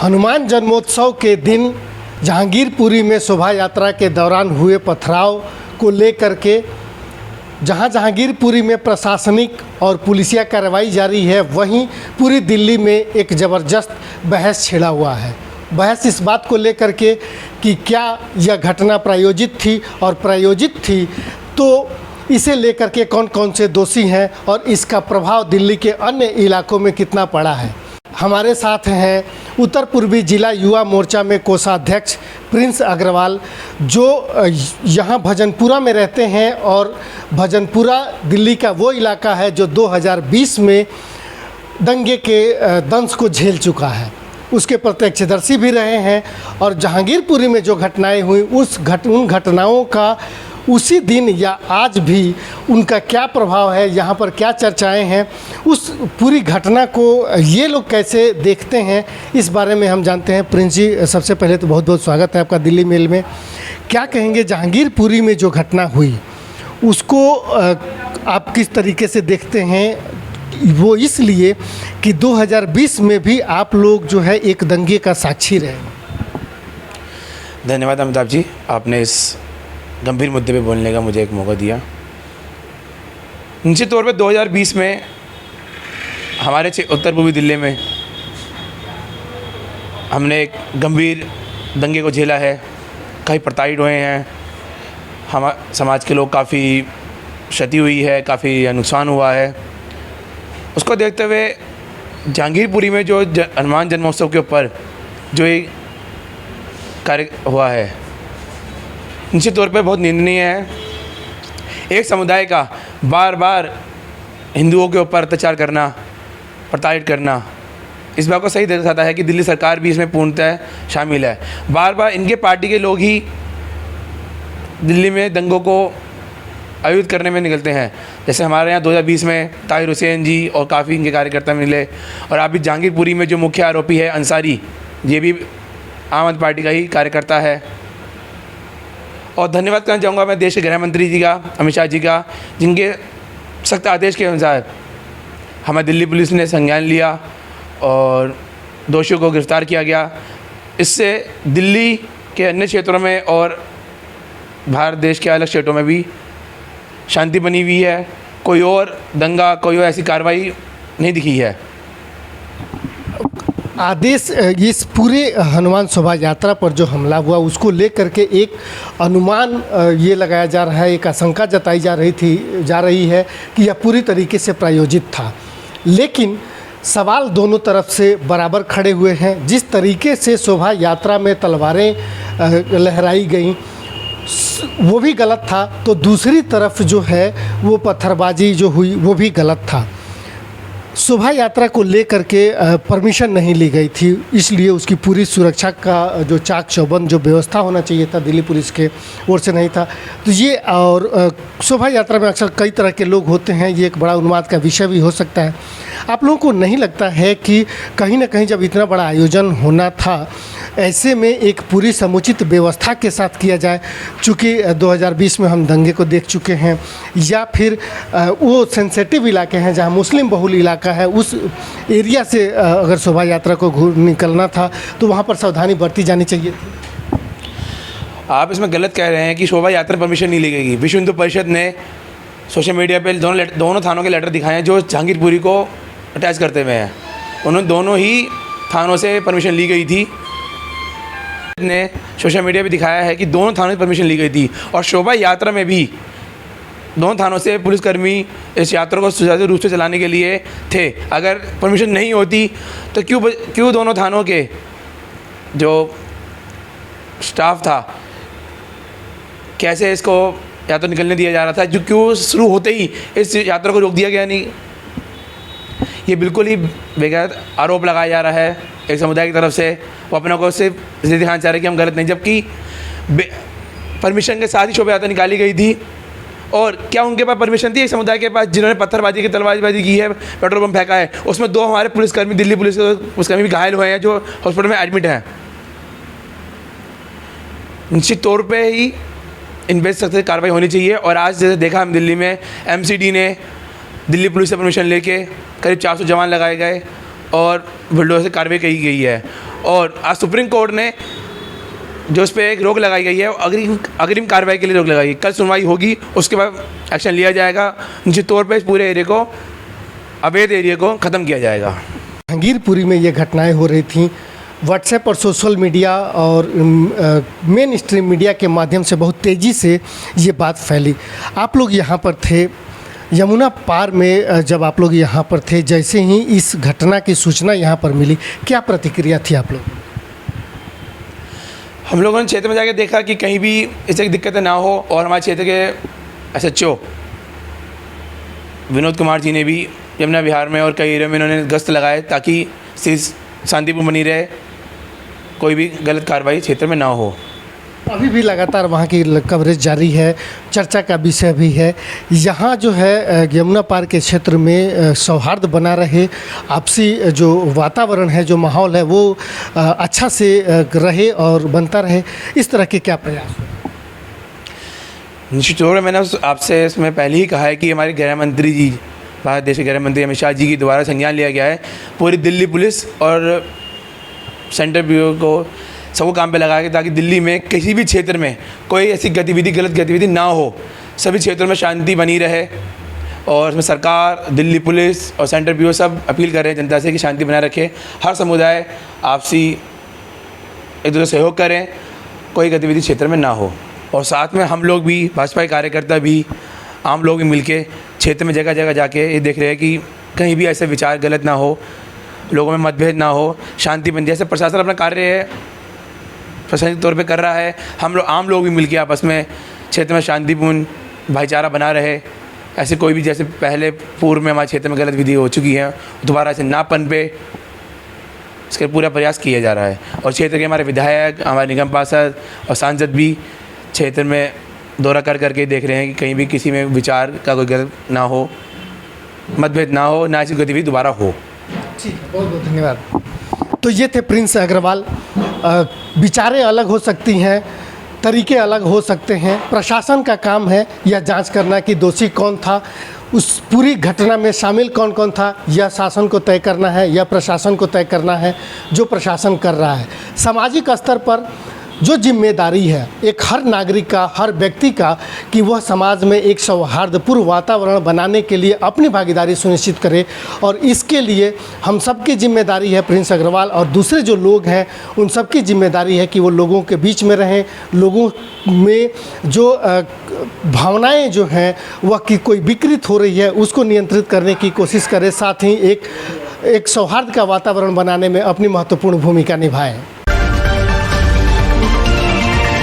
हनुमान जन्मोत्सव के दिन जहांगीरपुरी में शोभा यात्रा के दौरान हुए पथराव को लेकर के जहां जहांगीरपुरी में प्रशासनिक और पुलिसिया कार्रवाई जारी है, वहीं पूरी दिल्ली में एक ज़बरदस्त बहस छिड़ा हुआ है। बहस इस बात को लेकर के कि क्या यह घटना प्रायोजित थी, और प्रायोजित थी तो इसे लेकर के कौन कौन से दोषी हैं और इसका प्रभाव दिल्ली के अन्य इलाकों में कितना पड़ा है। हमारे साथ हैं उत्तर पूर्वी जिला युवा मोर्चा में कोषाध्यक्ष प्रिंस अग्रवाल, जो यहाँ भजनपुरा में रहते हैं, और भजनपुरा दिल्ली का वो इलाका है जो 2020 में दंगे के दंश को झेल चुका है। उसके प्रत्यक्षदर्शी भी रहे हैं, और जहांगीरपुरी में जो घटनाएं हुई उन घटनाओं का उसी दिन या आज भी उनका क्या प्रभाव है, यहाँ पर क्या चर्चाएं हैं, उस पूरी घटना को ये लोग कैसे देखते हैं, इस बारे में हम जानते हैं। प्रिंस जी, सबसे पहले तो बहुत बहुत स्वागत है आपका दिल्ली मेल में। क्या कहेंगे जहांगीरपुरी में जो घटना हुई उसको आप किस तरीके से देखते हैं? वो इसलिए कि 2020 में भी आप लोग जो है एक दंगे का साक्षी रहे। धन्यवाद अमिताभ जी, आपने इस गंभीर मुद्दे पे बोलने का मुझे एक मौका दिया। निश्चित तौर पे 2020 में हमारे उत्तर पूर्वी दिल्ली में हमने एक गंभीर दंगे को झेला है। कई प्रताड़ित हुए हैं, हम समाज के लोग, काफ़ी क्षति हुई है, काफ़ी नुकसान हुआ है। उसको देखते हुए जहांगीरपुरी में जो हनुमान जन्मोत्सव के ऊपर जो एक कार्य हुआ है, निश्चित तौर पे बहुत निंदनीय है। एक समुदाय का बार बार हिंदुओं के ऊपर अत्याचार करना, प्रताड़ित करना, इस बात को सही दर्शाता है कि दिल्ली सरकार भी इसमें पूर्णतः शामिल है। बार बार इनके पार्टी के लोग ही दिल्ली में दंगों को आयोजित करने में निकलते हैं। जैसे हमारे यहाँ 2020 में ताहिर हुसैन जी और काफ़ी इनके कार्यकर्ता मिले, और अभी जहांगीरपुरी में जो मुख्य आरोपी है अंसारी, ये भी आम आदमी पार्टी का ही कार्यकर्ता है। और धन्यवाद करना चाहूँगा मैं देश के गृह मंत्री जी का, अमित शाह जी का, जिनके सख्त आदेश के अनुसार हमारी दिल्ली पुलिस ने संज्ञान लिया और दोषियों को गिरफ्तार किया गया। इससे दिल्ली के अन्य क्षेत्रों में और भारत देश के अलग स्टेटों में भी शांति बनी हुई है। कोई और दंगा, कोई और ऐसी कार्रवाई नहीं दिखी है। आदेश इस पूरे हनुमान शोभा यात्रा पर जो हमला हुआ उसको लेकर के एक अनुमान ये लगाया जा रहा है, एक आशंका जताई जा रही है कि यह पूरी तरीके से प्रायोजित था। लेकिन सवाल दोनों तरफ से बराबर खड़े हुए हैं। जिस तरीके से शोभा यात्रा में तलवारें लहराई गईं वो भी गलत था, तो दूसरी तरफ जो है वो पत्थरबाजी जो हुई वो भी गलत था। शोभा यात्रा को लेकर के परमिशन नहीं ली गई थी, इसलिए उसकी पूरी सुरक्षा का जो चाक चौबंद जो व्यवस्था होना चाहिए था दिल्ली पुलिस के ओर से नहीं था। तो ये, और शोभा यात्रा में अक्सर कई तरह के लोग होते हैं, ये एक बड़ा उन्माद का विषय भी हो सकता है। आप लोगों को नहीं लगता है कि कहीं ना कहीं जब इतना बड़ा आयोजन होना था, ऐसे में एक पूरी समुचित व्यवस्था के साथ किया जाए? चूँकि 2020 में हम दंगे को देख चुके हैं, या फिर वो सेंसिटिव इलाके हैं जहाँ मुस्लिम बहुल इलाका है, उस एरिया से अगर शोभा यात्रा को निकलना था तो वहाँ पर सावधानी बरती जानी चाहिए थी। आप इसमें गलत कह रहे हैं कि शोभा यात्रा परमिशन नहीं ली गई। विश्व हिंदू परिषद ने सोशल मीडिया पे दोनों थानों के लेटर दिखाए हैं जो जहांगीरपुरी को अटैच करते हुए हैं। उन्होंने दोनों ही थानों से परमिशन ली गई थी। ने सोशल मीडिया पे दिखाया है कि दोनों थानों से परमिशन ली गई थी, और शोभा यात्रा में भी दोनों थानों से पुलिसकर्मी इस यात्रा को सुचारू रूप से चलाने के लिए थे। अगर परमिशन नहीं होती तो क्यों दोनों थानों के जो स्टाफ था, कैसे इसको या तो निकलने दिया जा रहा था, जो क्यों शुरू होते ही इस यात्रा को रोक दिया गया नहीं? ये बिल्कुल ही बेगैर आरोप लगाया जा रहा है एक समुदाय की तरफ से। वो अपने को सिर्फ इसलिए दिखाना चाह रहे हैं कि हम गलत नहीं, जबकि परमिशन के साथ ही शोभा यात्रा निकाली गई थी। और क्या उनके पास परमिशन थी एक समुदाय के पास जिन्होंने पत्थरबाजी की, तलवारबाजी की है, पेट्रोल बम फेंका है? उसमें 2 हमारे पुलिसकर्मी, दिल्ली पुलिस के पुलिसकर्मी भी घायल हुए हैं जो हॉस्पिटल में एडमिट हैं। निश्चित तौर पर ही इन पे सख्त कार्रवाई होनी चाहिए। और आज जैसे देखा हम दिल्ली में MCD ने दिल्ली पुलिस से परमिशन लेके करीब 400 जवान लगाए गए और बुलडोजर से कार्रवाई की गई है। और आज सुप्रीम कोर्ट ने जो उस पर एक रोक लगाई गई है, अग्रिम कार्रवाई के लिए रोक लगाई गई। कल सुनवाई होगी, उसके बाद एक्शन लिया जाएगा। निश्चित तौर पर इस पूरे एरिया को, अवैध एरिया को ख़त्म किया जाएगा। जहांगीरपुरी में ये घटनाएं हो रही थीं। व्हाट्सएप और सोशल मीडिया और मेन स्ट्रीम मीडिया के माध्यम से बहुत तेज़ी से ये बात फैली। आप लोग यहाँ पर थे यमुना पार में, जब आप लोग यहाँ पर थे, जैसे ही इस घटना की सूचना यहाँ पर मिली, क्या प्रतिक्रिया थी आप लोग? हम लोगों ने क्षेत्र में जाकर देखा कि कहीं भी इस तरह की दिक्कतें ना हो, और हमारे क्षेत्र के SHO विनोद कुमार जी ने भी यमुना विहार में और कई एरिया में इन्होंने गश्त लगाए ताकि स्थिति शांतिपूर्ण बनी रहे, कोई भी गलत कार्रवाई क्षेत्र में ना हो। अभी भी लगातार वहाँ की कवरेज जारी है, चर्चा का विषय भी है। यहाँ जो है यमुना पार के क्षेत्र में सौहार्द बना रहे, आपसी जो वातावरण है, जो माहौल है, वो अच्छा से रहे और बनता रहे, इस तरह के क्या प्रयास? निश्चित तौर पर मैंने आपसे इसमें पहले ही कहा है कि हमारे गृह मंत्री जी, भारत देश के गृह मंत्री अमित शाह जी की द्वारा संज्ञान लिया गया है। पूरी दिल्ली पुलिस और सेंट्रल ब्यूरो को सबको काम पे लगाया, ताकि दिल्ली में किसी भी क्षेत्र में कोई ऐसी गतिविधि, गलत गतिविधि ना हो, सभी क्षेत्रों में शांति बनी रहे। और इसमें सरकार, दिल्ली पुलिस और सेंट्रल ब्यूरो सब अपील कर रहे हैं जनता से कि शांति बनाए रखे। हर समुदाय आपसी एक दूसरे सहयोग करें, कोई गतिविधि क्षेत्र में ना हो। और साथ में हम लोग भी, भाजपा के कार्यकर्ता भी, आम लोग भी मिलके क्षेत्र में जगह जगह जाके ये देख रहे हैं कि कहीं भी ऐसे विचार गलत ना हो, लोगों में मतभेद ना हो, शांति बन। जैसे प्रशासन अपना कार्य है प्रशासनिक तौर पे कर रहा है, हम लोग आम लोग भी मिलके आपस में क्षेत्र में शांतिपूर्ण भाईचारा बना रहे। ऐसे कोई भी, जैसे पहले पूर्व में हमारे क्षेत्र में गलत विधि हो चुकी है, दोबारा ऐसे ना पनपे, इसका पूरा प्रयास किया जा रहा है। और क्षेत्र के हमारे विधायक, हमारे निगम पार्षद और सांसद भी क्षेत्र में दौरा कर करके देख रहे हैं कि कहीं भी किसी में विचार का कोई गलत ना हो, मतभेद ना हो, ना ऐसी गतिविधि दोबारा हो। ठीक है, बहुत बहुत धन्यवाद। तो ये थे प्रिंस अग्रवाल। विचारें अलग हो सकती हैं, तरीके अलग हो सकते हैं, प्रशासन का काम है यह जांच करना कि दोषी कौन था, उस पूरी घटना में शामिल कौन कौन था, यह शासन को तय करना है, यह प्रशासन को तय करना है, जो प्रशासन कर रहा है। सामाजिक स्तर पर जो जिम्मेदारी है एक हर नागरिक का, हर व्यक्ति का, कि वह समाज में एक सौहार्दपूर्ण वातावरण बनाने के लिए अपनी भागीदारी सुनिश्चित करे। और इसके लिए हम सबकी जिम्मेदारी है, प्रिंस अग्रवाल और दूसरे जो लोग हैं उन सबकी जिम्मेदारी है कि वो लोगों के बीच में रहें, लोगों में जो भावनाएं जो हैं वह कि कोई विकृत हो रही है उसको नियंत्रित करने की कोशिश करें, साथ ही एक सौहार्द का वातावरण बनाने में अपनी महत्वपूर्ण भूमिका निभाएं।